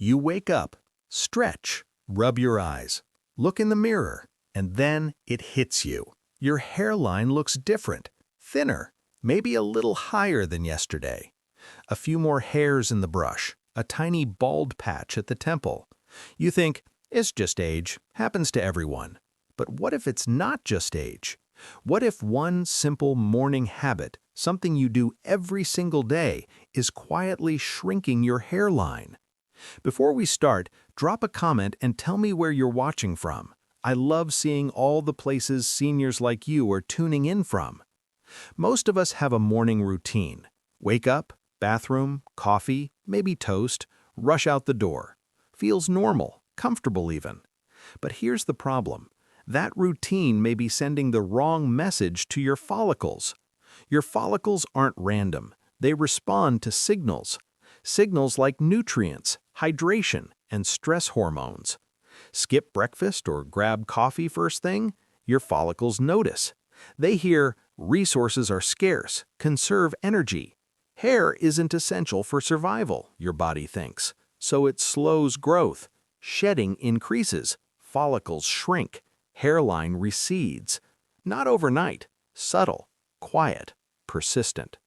You wake up, stretch, rub your eyes, look in the mirror, and then it hits you. Your hairline looks different, thinner, maybe a little higher than yesterday. A few more hairs in the brush, a tiny bald patch at the temple. You think, it's just age, happens to everyone. But what if it's not just age? What if one simple morning habit, something you do every single day, is quietly shrinking your hairline? Before we start, drop a comment and tell me where you're watching from. I love seeing all the places seniors like you are tuning in from. Most of us have a morning routine. Wake up, bathroom, coffee, maybe toast, rush out the door. Feels normal, comfortable even. But here's the problem. That routine may be sending the wrong message to your follicles. Your follicles aren't random. They respond to signals. Signals like nutrients, hydration, and stress hormones. Skip breakfast or grab coffee first thing? Your follicles notice. They hear, resources are scarce, conserve energy. Hair isn't essential for survival, your body thinks. So it slows growth. Shedding increases. Follicles shrink. Hairline recedes. Not overnight. Subtle, quiet, persistent.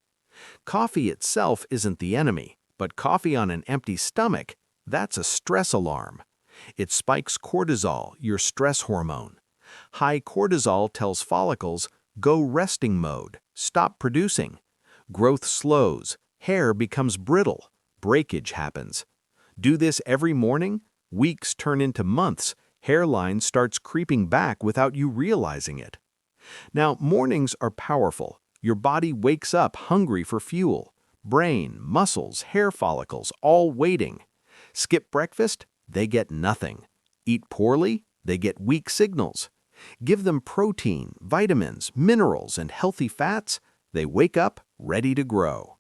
Coffee itself isn't the enemy, but coffee on an empty stomach, that's a stress alarm. It spikes cortisol, your stress hormone. High cortisol tells follicles, go resting mode, stop producing. Growth slows, hair becomes brittle, breakage happens. Do this every morning, weeks turn into months, hairline starts creeping back without you realizing it. Now, mornings are powerful. Your body wakes up hungry for fuel. Brain, muscles, hair follicles, all waiting. Skip breakfast, they get nothing. Eat poorly, they get weak signals. Give them protein, vitamins, minerals, and healthy fats, they wake up ready to grow.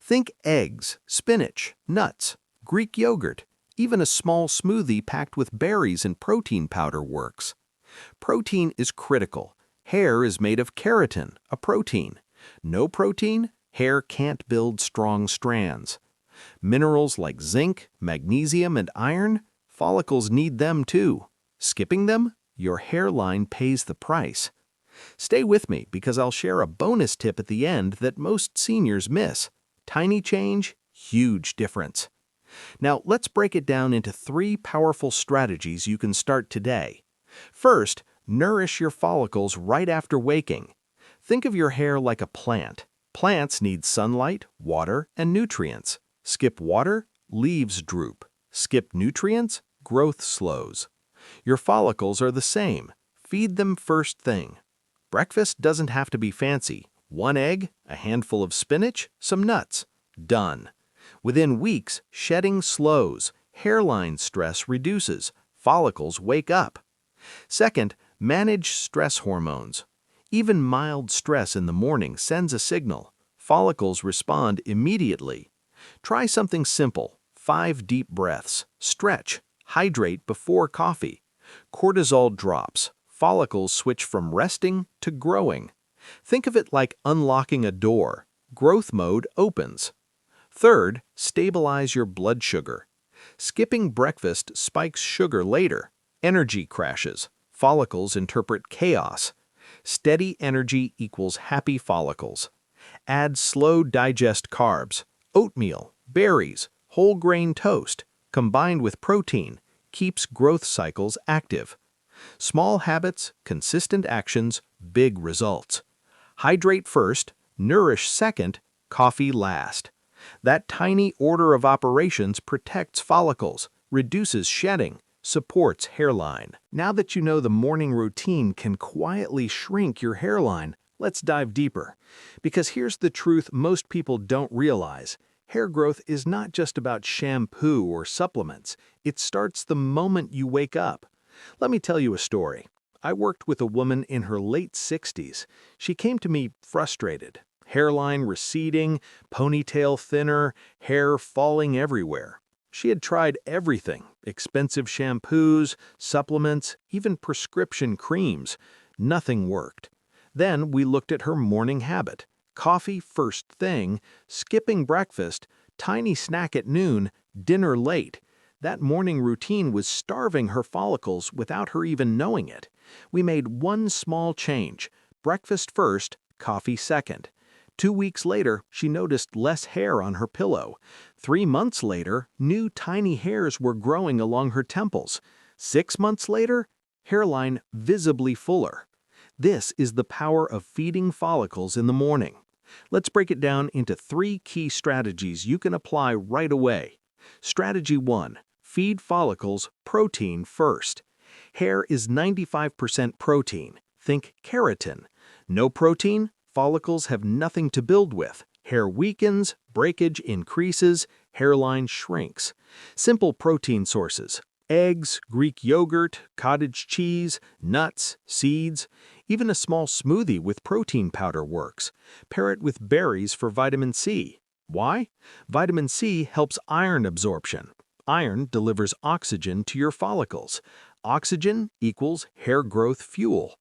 Think eggs, spinach, nuts, Greek yogurt, even a small smoothie packed with berries and protein powder works. Protein is critical. Hair is made of keratin, a protein. No protein, hair can't build strong strands. Minerals like zinc, magnesium, and iron, follicles need them too. Skipping them, your hairline pays the price. Stay with me because I'll share a bonus tip at the end that most seniors miss. Tiny change, huge difference. Now, let's break it down into 3 powerful strategies you can start today. First, nourish your follicles right after waking. Think of your hair like a plant. Plants need sunlight, water, and nutrients. Skip water, leaves droop. Skip nutrients, growth slows. Your follicles are the same. Feed them first thing. Breakfast doesn't have to be fancy. 1 egg, a handful of spinach, some nuts. Done. Within weeks, shedding slows, hairline stress reduces, follicles wake up. Second, manage stress hormones. Even mild stress in the morning sends a signal. Follicles respond immediately. Try something simple. 5 deep breaths. Stretch. Hydrate before coffee. Cortisol drops. Follicles switch from resting to growing. Think of it like unlocking a door. Growth mode opens. Third, stabilize your blood sugar. Skipping breakfast spikes sugar later. Energy crashes. Follicles interpret chaos. Steady energy equals happy follicles. Add slow digest carbs. Oatmeal, berries, whole grain toast, combined with protein, keeps growth cycles active. Small habits, consistent actions, big results. Hydrate first, nourish second, coffee last. That tiny order of operations protects follicles, reduces shedding, supports hairline. Now that you know the morning routine can quietly shrink your hairline, let's dive deeper. Because here's the truth most people don't realize. Hair growth is not just about shampoo or supplements. It starts the moment you wake up. Let me tell you a story. I worked with a woman in her late 60s. She came to me frustrated. Hairline receding, ponytail thinner, hair falling everywhere. She had tried everything, expensive shampoos, supplements, even prescription creams. Nothing worked. Then we looked at her morning habit. Coffee first thing, skipping breakfast, tiny snack at noon, dinner late. That morning routine was starving her follicles without her even knowing it. We made one small change: breakfast first, coffee second. 2 weeks later, she noticed less hair on her pillow. 3 months later, new tiny hairs were growing along her temples. 6 months later, hairline visibly fuller. This is the power of feeding follicles in the morning. Let's break it down into 3 key strategies you can apply right away. Strategy 1. Feed follicles protein first. Hair is 95% protein. Think keratin. No protein? Follicles have nothing to build with. Hair weakens, breakage increases, hairline shrinks. Simple protein sources: eggs, Greek yogurt, cottage cheese, nuts, seeds. Even a small smoothie with protein powder works. Pair it with berries for vitamin C. Why? Vitamin C helps iron absorption. Iron delivers oxygen to your follicles. Oxygen equals hair growth fuel.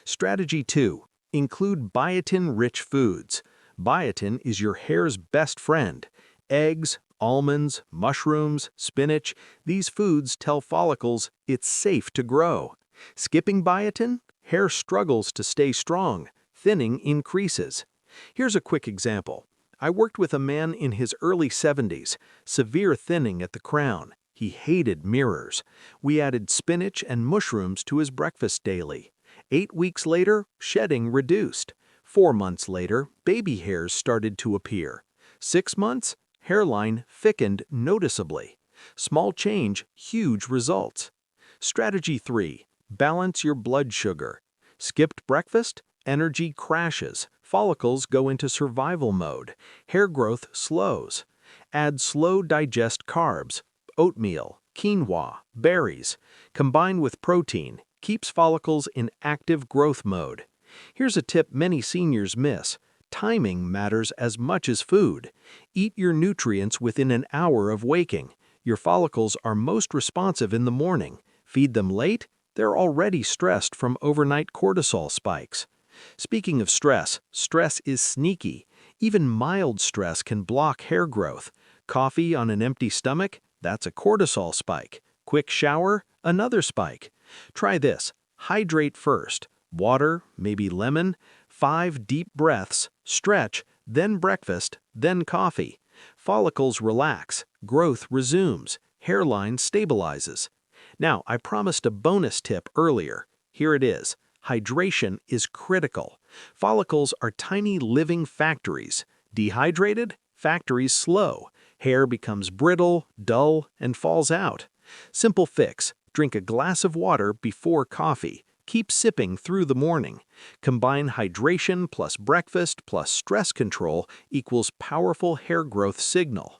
Strategy 2. Include biotin-rich foods. Biotin is your hair's best friend. Eggs, almonds, mushrooms, spinach, these foods tell follicles it's safe to grow. Skipping biotin? Hair struggles to stay strong. Thinning increases. Here's a quick example. I worked with a man in his early 70s, severe thinning at the crown. He hated mirrors. We added spinach and mushrooms to his breakfast daily. 8 weeks later, shedding reduced. 4 months later, baby hairs started to appear. 6 months, hairline thickened noticeably. Small change, huge results. Strategy 3. Balance your blood sugar. Skipped breakfast? Energy crashes. Follicles go into survival mode. Hair growth slows. Add slow-digest carbs: oatmeal, quinoa, berries. Combine with protein. Keeps follicles in active growth mode. Here's a tip many seniors miss. Timing matters as much as food. Eat your nutrients within an hour of waking. Your follicles are most responsive in the morning. Feed them late? They're already stressed from overnight cortisol spikes. Speaking of stress, stress is sneaky. Even mild stress can block hair growth. Coffee on an empty stomach? That's a cortisol spike. Quick shower? Another spike. Try this. Hydrate first. Water, maybe lemon. 5 deep breaths. Stretch, then breakfast, then coffee. Follicles relax. Growth resumes. Hairline stabilizes. Now, I promised a bonus tip earlier. Here it is. Hydration is critical. Follicles are tiny living factories. Dehydrated? Factories slow. Hair becomes brittle, dull, and falls out. Simple fix. Drink a glass of water before coffee. Keep sipping through the morning. Combine hydration plus breakfast plus stress control equals powerful hair growth signal.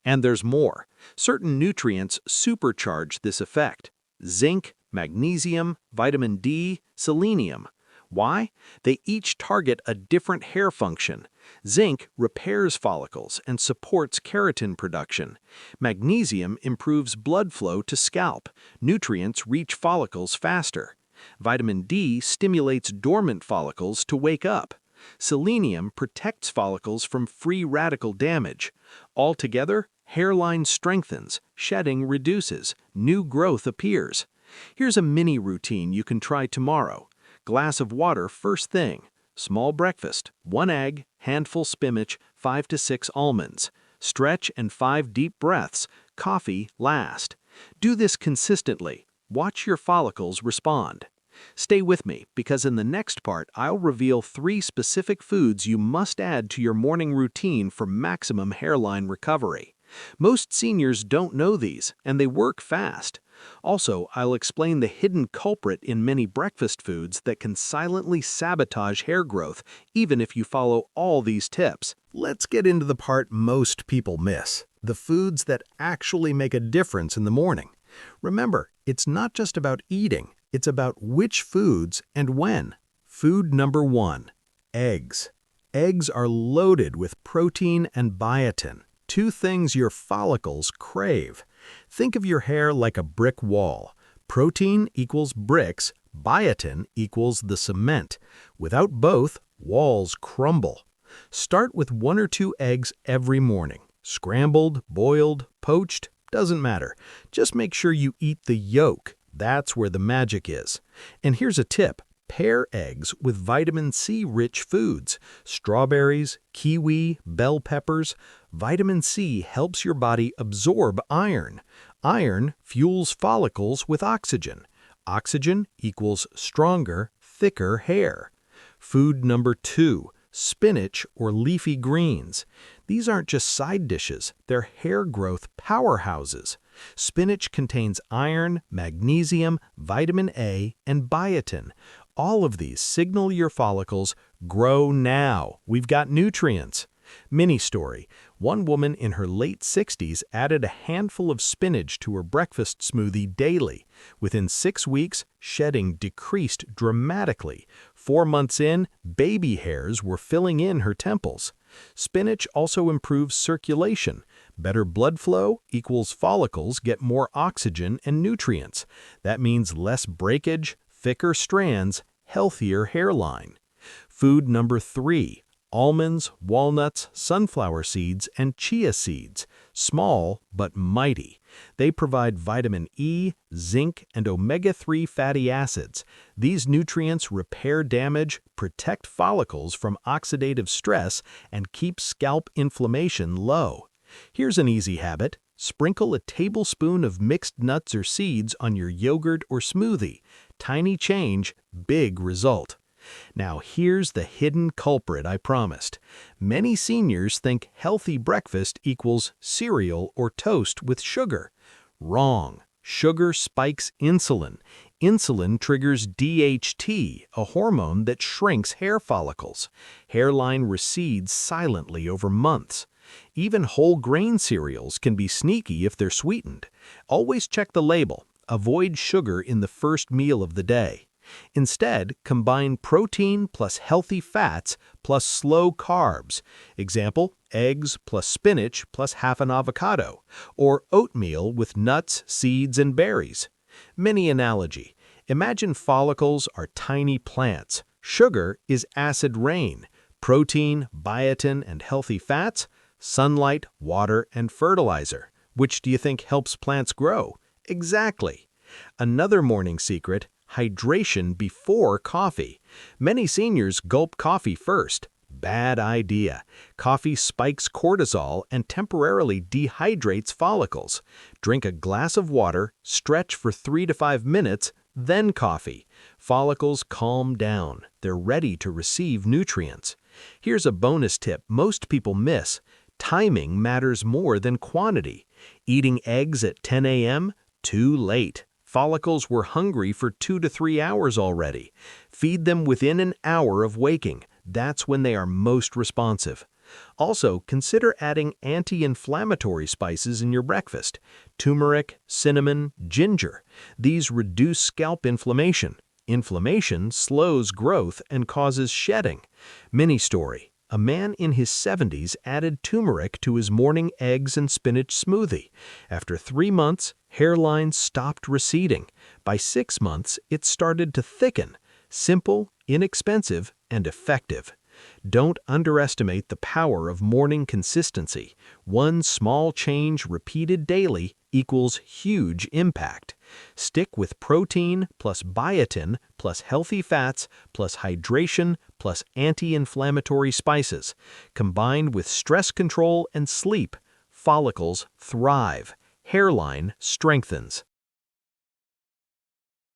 And there's more. Certain nutrients supercharge this effect: zinc, magnesium, vitamin D, selenium. Why? They each target a different hair function. Zinc repairs follicles and supports keratin production. Magnesium improves blood flow to scalp. Nutrients reach follicles faster. Vitamin D stimulates dormant follicles to wake up. Selenium protects follicles from free radical damage. Altogether, hairline strengthens, shedding reduces, new growth appears. Here's a mini routine you can try tomorrow. Glass of water first thing. Small breakfast: 1 egg, handful spinach, 5 to 6 almonds. Stretch and 5 deep breaths. Coffee last. Do this consistently. Watch your follicles respond. Stay with me, because in the next part I'll reveal 3 specific foods you must add to your morning routine for maximum hairline recovery. Most seniors don't know these, and they work fast. Also, I'll explain the hidden culprit in many breakfast foods that can silently sabotage hair growth, even if you follow all these tips. Let's get into the part most people miss: the foods that actually make a difference in the morning. Remember, it's not just about eating, it's about which foods and when. Food number 1: eggs. Eggs are loaded with protein and biotin, 2 things your follicles crave. Think of your hair like a brick wall. Protein equals bricks, biotin equals the cement. Without both, walls crumble. Start with 1 or 2 eggs every morning. Scrambled, boiled, poached, Doesn't matter. Just make sure you eat the yolk. That's where the magic is. And here's a tip. Pair eggs with vitamin C-rich foods. Strawberries, kiwi, bell peppers. Vitamin C helps your body absorb iron. Iron fuels follicles with oxygen. Oxygen equals stronger, thicker hair. Food number 2. Spinach or leafy greens. These aren't just side dishes, they're hair growth powerhouses. Spinach contains iron, magnesium, vitamin A, and biotin. All of these signal your follicles, grow now. We've got nutrients. Mini story. One woman in her late 60s added a handful of spinach to her breakfast smoothie daily. Within 6 weeks, shedding decreased dramatically. 4 months in, baby hairs were filling in her temples. Spinach also improves circulation. Better blood flow equals follicles get more oxygen and nutrients. That means less breakage, thicker strands, healthier hairline. Food number 3. Almonds, walnuts, sunflower seeds, and chia seeds. Small but mighty. They provide vitamin E, zinc, and omega-3 fatty acids. These nutrients repair damage, protect follicles from oxidative stress, and keep scalp inflammation low. Here's an easy habit. Sprinkle a tablespoon of mixed nuts or seeds on your yogurt or smoothie. Tiny change, big result. Now here's the hidden culprit I promised. Many seniors think healthy breakfast equals cereal or toast with sugar. Wrong. Sugar spikes insulin. Insulin triggers DHT, a hormone that shrinks hair follicles. Hairline recedes silently over months. Even whole grain cereals can be sneaky if they're sweetened. Always check the label. Avoid sugar in the first meal of the day. Instead, combine protein plus healthy fats plus slow carbs. Example, eggs plus spinach plus half an avocado, or oatmeal with nuts, seeds, and berries. Mini analogy. Imagine follicles are tiny plants. Sugar is acid rain. Protein, biotin, and healthy fats, sunlight, water, and fertilizer. Which do you think helps plants grow? Exactly. Another morning secret, hydration before coffee. Many seniors gulp coffee first. Bad idea. Coffee spikes cortisol and temporarily dehydrates follicles. Drink a glass of water, stretch for 3 to 5 minutes, then coffee. Follicles calm down. They're ready to receive nutrients. Here's a bonus tip most people miss. Timing matters more than quantity. Eating eggs at 10 a.m.? Too late. Follicles were hungry for 2 to 3 hours already. Feed them within an hour of waking. That's when they are most responsive. Also, consider adding anti-inflammatory spices in your breakfast. Turmeric, cinnamon, ginger. These reduce scalp inflammation. Inflammation slows growth and causes shedding. Mini story. A man in his 70s added turmeric to his morning eggs and spinach smoothie. After 3 months, hairline stopped receding. By 6 months, it started to thicken. Simple, inexpensive, and effective. Don't underestimate the power of morning consistency. One small change repeated daily equals huge impact. Stick with protein plus biotin plus healthy fats plus hydration plus anti-inflammatory spices. Combined with stress control and sleep, follicles thrive. Hairline strengthens.